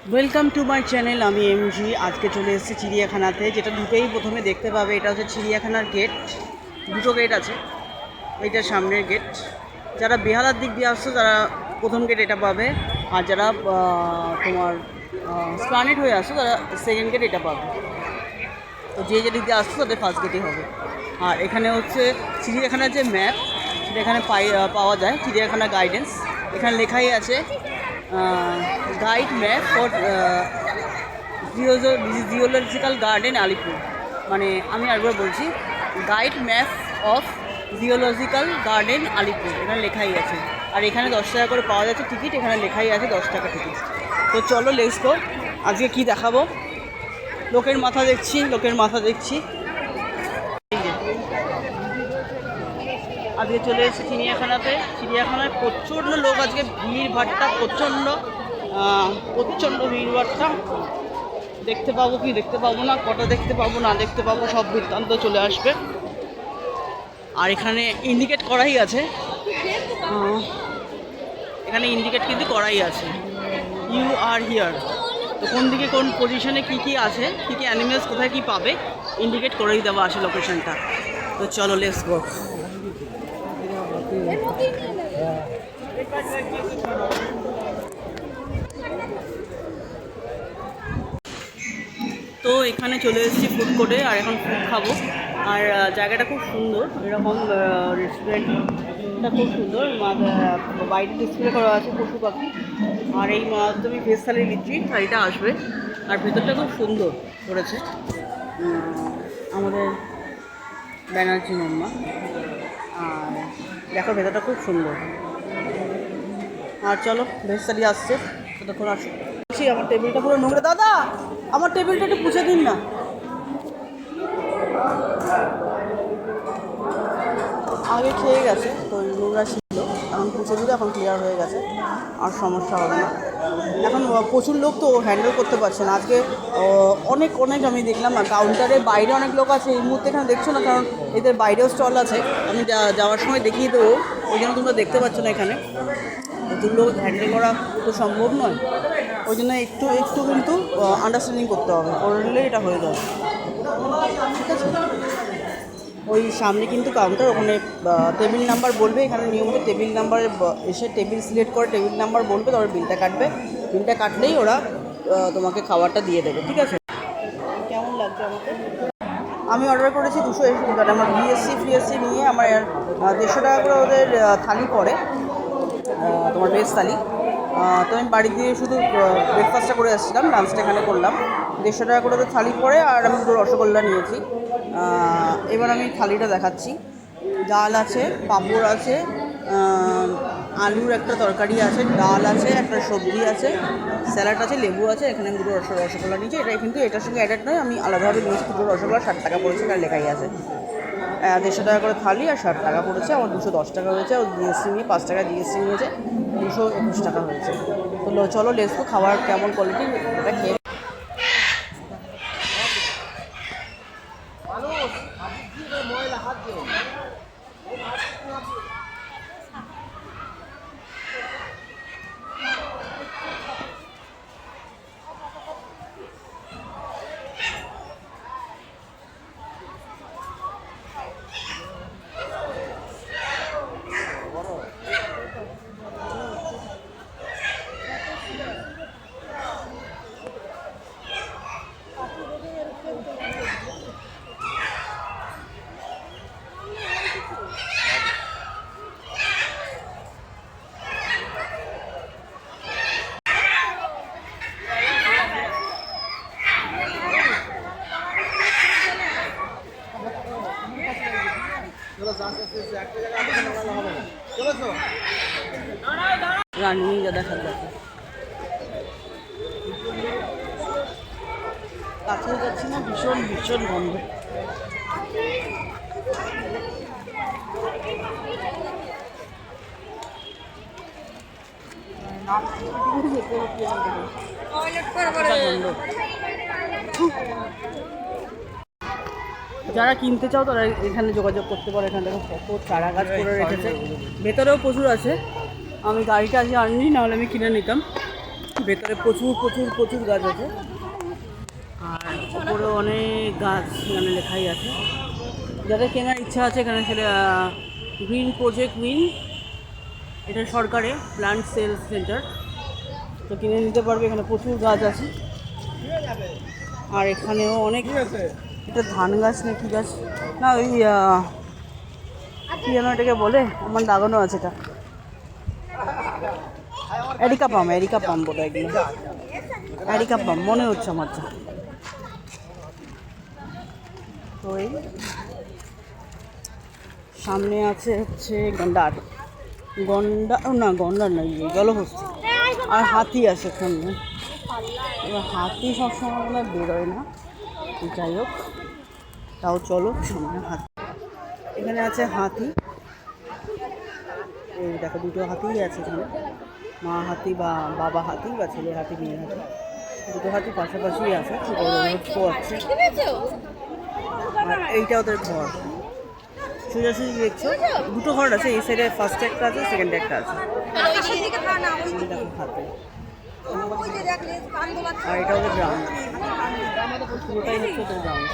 Welcome to my channel. আমি MG. আজকে চলে এসেছি চিড়িয়াখানাতে। যেটা ঢুকেই প্রথমে দেখতে পাবে এটা হচ্ছে চিড়িয়াখানার গেট। দুটো গেট আছে, এইটা সামনের গেট। যারা বেহালার দিক দিয়ে আসছো তারা প্রথম গেট এটা পাবে, আর যারা তোমার স্প্লানেড হয়ে আসছো তারা সেকেন্ড গেট এটা পাবে। তো যে দিক দিয়ে আসছো তাদের ফার্স্ট গেটই হবে। আর এখানে হচ্ছে চিড়িয়াখানার যে ম্যাপ সেটা এখানে পাওয়া যায়, চিড়িয়াখানা গাইডেন্স। এখানে লেখাই আছে guide map for geological garden Alipore. মানে আমি আরেকবার বলছি, guide map of geological garden Alipore, এখানে লেখাই আছে। আর এখানে 10 টাকা করে পাওয়া যাচ্ছে টিকিট, এখানে লেখাই আছে 10 টাকা টিকিট। তো চলো লেটস গো। আজকে কি দেখাবো? লোকের মাথা দেখছি, লোকের মাথা দেখছি। আজকে চলে এসেছি চিড়িয়াখানাতে। চিড়িয়াখানায় প্রচণ্ড লোক, আজকে ভিড় ভাট্টা প্রচণ্ড ভিড় ভাট্টা। দেখতে পাবো কি দেখতে পাবো না, কটা দেখতে পাবো না দেখতে পাবো, সব বৃত্তান্ত চলে আসবে। আর এখানে ইন্ডিকেট করাই আছে, এখানে ইন্ডিকেট কিন্তু করাই আছে, ইউ আর হিয়ার। তো কোন দিকে কোন পজিশনে কী কী আছে, কী কী অ্যানিমেলস কোথায় কী পাবে, ইন্ডিকেট করেই দেওয়া আছে লোকেশনটা। তো চলো লেটস গো। তো এখানে চলে এসেছি ফুড কোর্টে, আর এখন ফুড খাবো। আর জায়গাটা খুব সুন্দর, এরকম রেস্টুরেন্টটা খুব সুন্দর। বাইরে ডিসপ্লে করা আছে পশু পাখি। আর এই মাধ্যমে ভেজ থালির লিচি থালিটা আসবে। আর ভেতরটা খুব সুন্দর করেছে আমাদের ব্যানার্জি মাম্মা। আর দেখো ভেতরটা খুব সুন্দর। আর চলো ভেজ থালি আসছে, ততক্ষণ আসো। আমার টেবিলটা পুরো নোংরা। দাদা আমার টেবিলটা একটু পুছে দিন না। আগে খেয়ে গেছে তো নোংরা ছিল, এখন পুছে দিলে এখন ক্লিয়ার হয়ে গেছে, আর সমস্যা হবে না। এখন প্রচুর লোক তো হ্যান্ডেল করতে পারছে না। আজকে অনেক আমি দেখলাম না, কাউন্টারের বাইরে অনেক লোক আছে এই মুহূর্তে, এখানে দেখছো না, কারণ এদের বাইরেও স্টল আছে। আমি যাওয়ার সময় দেখিয়ে দেবো, ওই জন্য তোমরা দেখতে পাচ্ছ না। এখানে প্রচুর লোক হ্যান্ডেল করা তো সম্ভব নয়, ওই জন্য একটু কিন্তু আন্ডারস্ট্যান্ডিং করতে হবে, করলে এটা হয়ে যাবে। ঠিক আছে, ওই সামনে কিন্তু কাউন্টার, ওখানে টেবিল নাম্বার বলবে। এখানে নিয়মিত টেবিল নাম্বারে এসে টেবিল সিলেক্ট করে টেবিল নাম্বার বলবে, তারপর বিলটা কাটবে। বিলটা কাটলেই ওরা তোমাকে খাবারটা দিয়ে দেবে। ঠিক আছে, কেমন লাগছে আমাকে? আমি অর্ডার করেছি 280 টাকা। আমার বিএসসি ফ্রিএসসি নিয়ে আমার 150 টাকা করে ওদের থালি পড়ে, তোমার ভেজ থালি। তো আমি বাড়ি দিয়ে শুধু ব্রেকফাস্টটা করে আসছিলাম, লাঞ্চটা এখানে করলাম। 150 টাকা করে ওদের থালি পড়ে। আর আমি দুটো রসগোল্লা নিয়েছি। এবার আমি থালিটা দেখাচ্ছি। ডাল আছে, পাঁপড় আছে, আলুর একটা তরকারি আছে, ডাল আছে, একটা সবজি আছে, স্যালাড আছে, লেবু আছে। এখানে আমি দুটো রসগোল্লা নিয়েছি। এটা কিন্তু এটার সঙ্গে অ্যাডেড নয়, আমি আলাদাভাবে নিয়েছি। দুটো রসগোল্লা 60 টাকা পড়েছে, এখানে লেখাই আছে। 150 টাকা করে থালি আর 60 টাকা পড়েছে। আমার 210 টাকা হয়েছে। ও জিএসটি নিয়ে 5 টাকা জিএসটি নিয়েছে, 221 টাকা হয়েছে। তো চলো লেসবো, খাবার কেমন কোয়ালিটি এটা খেয়ে। রানী যা দেখার দেখো, কাছে যাচ্ছি না, ভীষণ গন্ধ। যারা কিনতে চাও তারা এখানে যোগাযোগ করতে পারো। এখান থেকে কত চারা গাছ করে রেখেছে, ভেতরেও প্রচুর আছে। আমি গাড়িটা আজকে আনিনি, নাহলে আমি কিনে নিতাম। ভেতরে প্রচুর প্রচুর প্রচুর গাছ আছে, আর ওপরে অনেক গাছ এখানে লেখাই আছে। যাদের কেনার ইচ্ছা আছে এখানে সেটা গ্রিন প্রজেক্ট উইন, এটা সরকারের প্ল্যান্ট সেলস সেন্টার, তো কিনে নিতে পারবে। এখানে প্রচুর গাছ আছে, আর এখানেও অনেক, এটা ধান গাছ না কি গাছ, না ওই কি যেন এটাকে বলে, আমার লাগানো আছে এটা, এরিকা পাম বলে, এগুলো এরিকা পাম মনে হচ্ছে আমার যা। তো এই সামনে আছে হচ্ছে গন্ডার না জলহস্তি, আর হাতি আছে এখানে। এবার হাতি সবসময় মনে হয় বেরোয় না, যাই হোক তাও চলো সামনে হাতি। এখানে আছে হাতি, এই দেখো দুটো হাতিই আছে এখানে, মা হাতি বা বাবা হাতি বা ছেলে হাতি মেয়ে হাতি, দুটো হাতি পাশাপাশি আছে, আছে। আর এইটা ওদের ঘর, সোজাসুজি দেখছো দুটো ঘর আছে, এই সাইডে ফার্স্ট একটা আছে, সেকেন্ড একটা আছে। দেখো হাতি, আর এটা ওদের গ্রাউন্ড, পুরোটাই হচ্ছে ওদের গ্রাউন্ড।